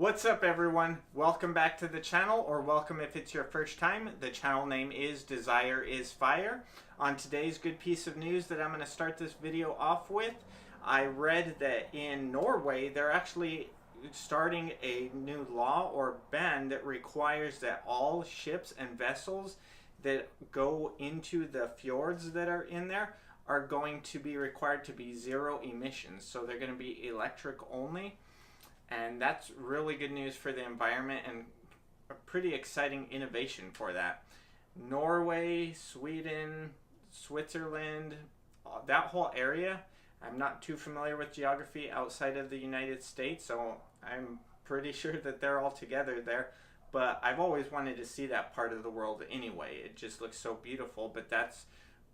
What's up everyone? Welcome back to the channel, or welcome if it's your first time. The channel name is Desire is Fire. On today's good piece of news that I'm going to start this video off with, I read that in Norway they're actually starting a new law or ban that requires that all ships and vessels that go into the fjords that are in there are going to be required to be zero emissions. So they're going to be electric only. And that's really good news for the environment and a pretty exciting innovation for that. Norway, Sweden, Switzerland, that whole area, I'm not too familiar with geography outside of the United States, so I'm pretty sure that they're all together there. But I've always wanted to see that part of the world anyway. It just looks so beautiful, but that's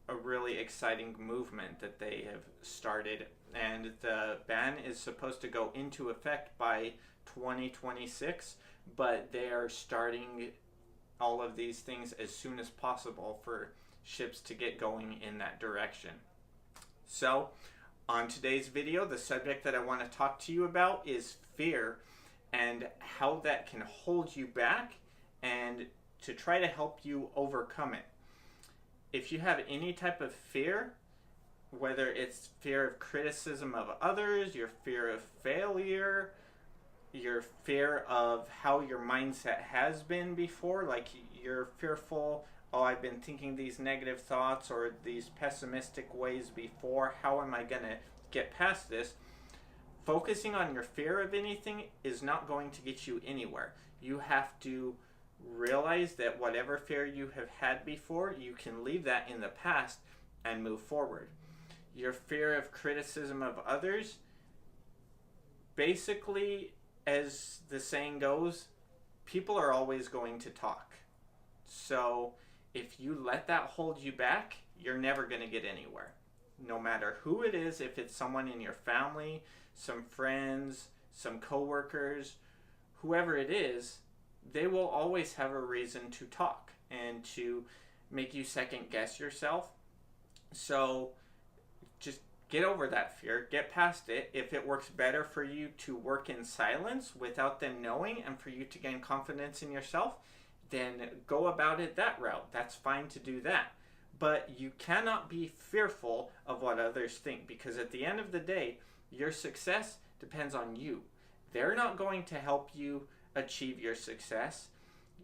a really exciting movement that they have started, and the ban is supposed to go into effect by 2026, but they are starting all of these things as soon as possible for ships to get going in that direction. So on today's video, the subject that I want to talk to you about is fear and how that can hold you back and to try to help you overcome it. If you have any type of fear, whether it's fear of criticism of others, your fear of failure, your fear of how your mindset has been before, like you're fearful, oh, I've been thinking these negative thoughts or these pessimistic ways before, how am I going to get past this? Focusing on your fear of anything is not going to get you anywhere. You have to realize that whatever fear you have had before, you can leave that in the past and move forward. Your fear of criticism of others, basically, as the saying goes, people are always going to talk. So if you let that hold you back, you're never going to get anywhere. No matter who it is, if it's someone in your family, some friends, some coworkers, whoever it is, they will always have a reason to talk and to make you second guess yourself. So just get over that fear, get past it. If it works better for you to work in silence without them knowing and for you to gain confidence in yourself, then go about it that route. That's fine to do that. But you cannot be fearful of what others think, because at the end of the day, your success depends on you. They're not going to help you achieve your success.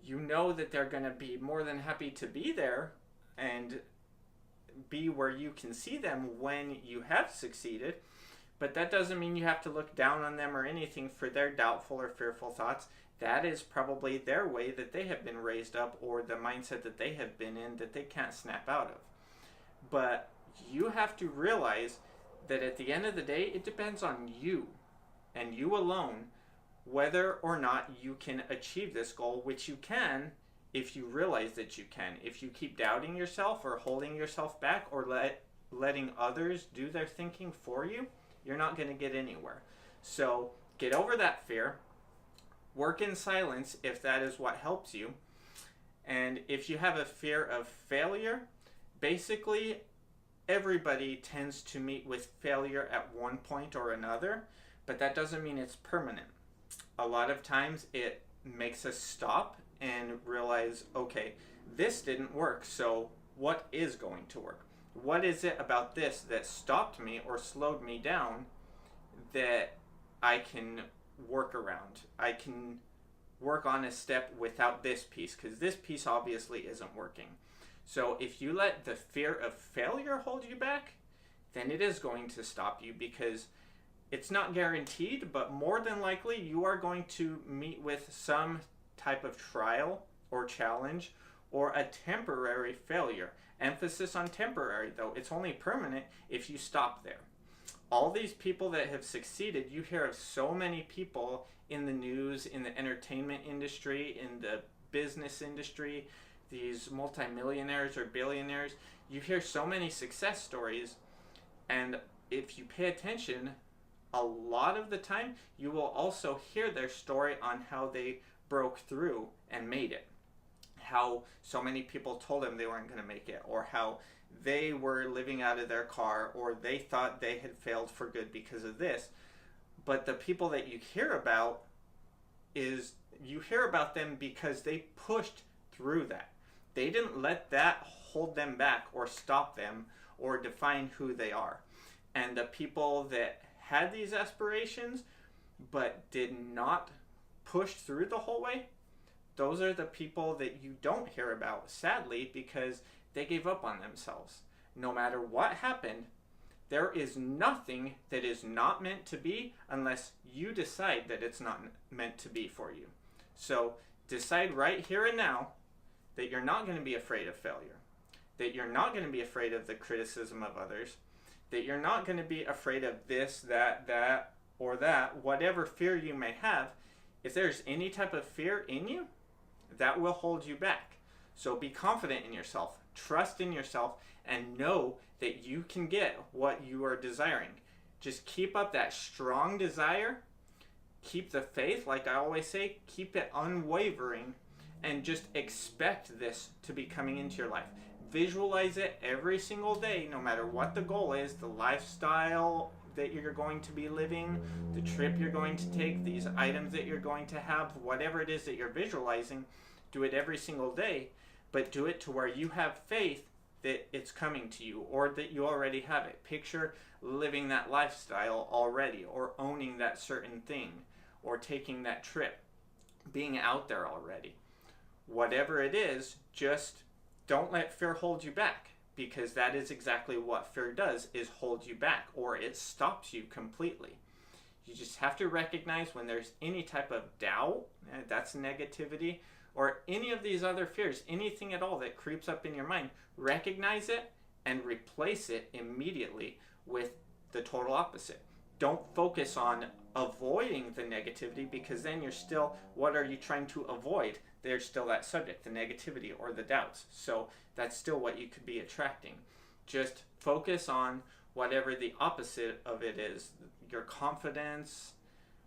You know that they're going to be more than happy to be there and be where you can see them when you have succeeded, but that doesn't mean you have to look down on them or anything for their doubtful or fearful thoughts. That is probably their way that they have been raised up, or the mindset that they have been in that they can't snap out of. But you have to realize that at the end of the day, it depends on you and you alone whether or not you can achieve this goal, which you can if you realize that you can. If you keep doubting yourself or holding yourself back or letting others do their thinking for you, you're not going to get anywhere. So get over that fear. Work in silence if that is what helps you. And if you have a fear of failure, basically everybody tends to meet with failure at one point or another, but that doesn't mean it's permanent. A lot of times it makes us stop and realize, okay, this didn't work, so what is going to work? What is it about this that stopped me or slowed me down that I can work around? I can work on a step without this piece, because this piece obviously isn't working. So if you let the fear of failure hold you back, then it is going to stop you, because it's not guaranteed, but more than likely you are going to meet with some type of trial or challenge or a temporary failure. Emphasis on temporary, though. It's only permanent if you stop there. All these people that have succeeded, you hear of so many people in the news, in the entertainment industry, in the business industry, these multimillionaires or billionaires. You hear so many success stories, and if you pay attention, a lot of the time you will also hear their story on how they broke through and made it. How so many people told them they weren't going to make it, or how they were living out of their car, or they thought they had failed for good because of this. But the people that you hear about is you hear about them because they pushed through that. They didn't let that hold them back or stop them or define who they are. And the people that had these aspirations but did not push through the whole way, those are the people that you don't hear about, sadly, because they gave up on themselves. No matter what happened, there is nothing that is not meant to be unless you decide that it's not meant to be for you. So decide right here and now that you're not going to be afraid of failure, that you're not going to be afraid of the criticism of others, that you're not going to be afraid of this, that, or that, whatever fear you may have. If there's any type of fear in you, that will hold you back. So be confident in yourself, trust in yourself, and know that you can get what you are desiring. Just keep up that strong desire, keep the faith, like I always say, keep it unwavering, and just expect this to be coming into your life. Visualize it every single day, no matter what the goal is, the lifestyle that you're going to be living, the trip you're going to take, these items that you're going to have, whatever it is that you're visualizing, do it every single day, but do it to where you have faith that it's coming to you or that you already have it. Picture living that lifestyle already, or owning that certain thing, or taking that trip, being out there already. Whatever it is, just don't let fear hold you back, because that is exactly what fear does, is hold you back, or it stops you completely. You just have to recognize when there's any type of doubt, that's negativity, or any of these other fears, anything at all that creeps up in your mind, recognize it and replace it immediately with the total opposite. Don't focus on avoiding the negativity, because then you're still, what are you trying to avoid? There's still that subject, the negativity or the doubts. So that's still what you could be attracting. Just focus on whatever the opposite of it is, your confidence,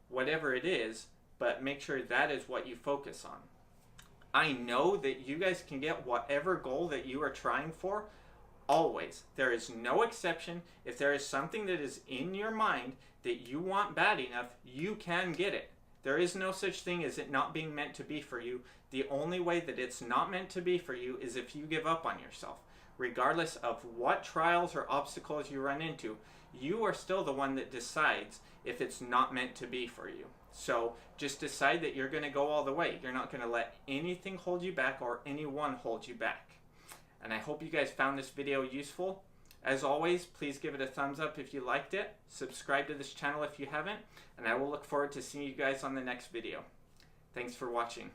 whatever it is, but make sure that is what you focus on. I know that you guys can get whatever goal that you are trying for, always. There is no exception. If there is something that is in your mind that you want bad enough, you can get it. There is no such thing as it not being meant to be for you. The only way that it's not meant to be for you is if you give up on yourself. Regardless of what trials or obstacles you run into, you are still the one that decides if it's not meant to be for you. So just decide that you're going to go all the way. You're not going to let anything hold you back or anyone hold you back. And I hope you guys found this video useful. As always, please give it a thumbs up if you liked it. Subscribe to this channel if you haven't. And I will look forward to seeing you guys on the next video. Thanks for watching.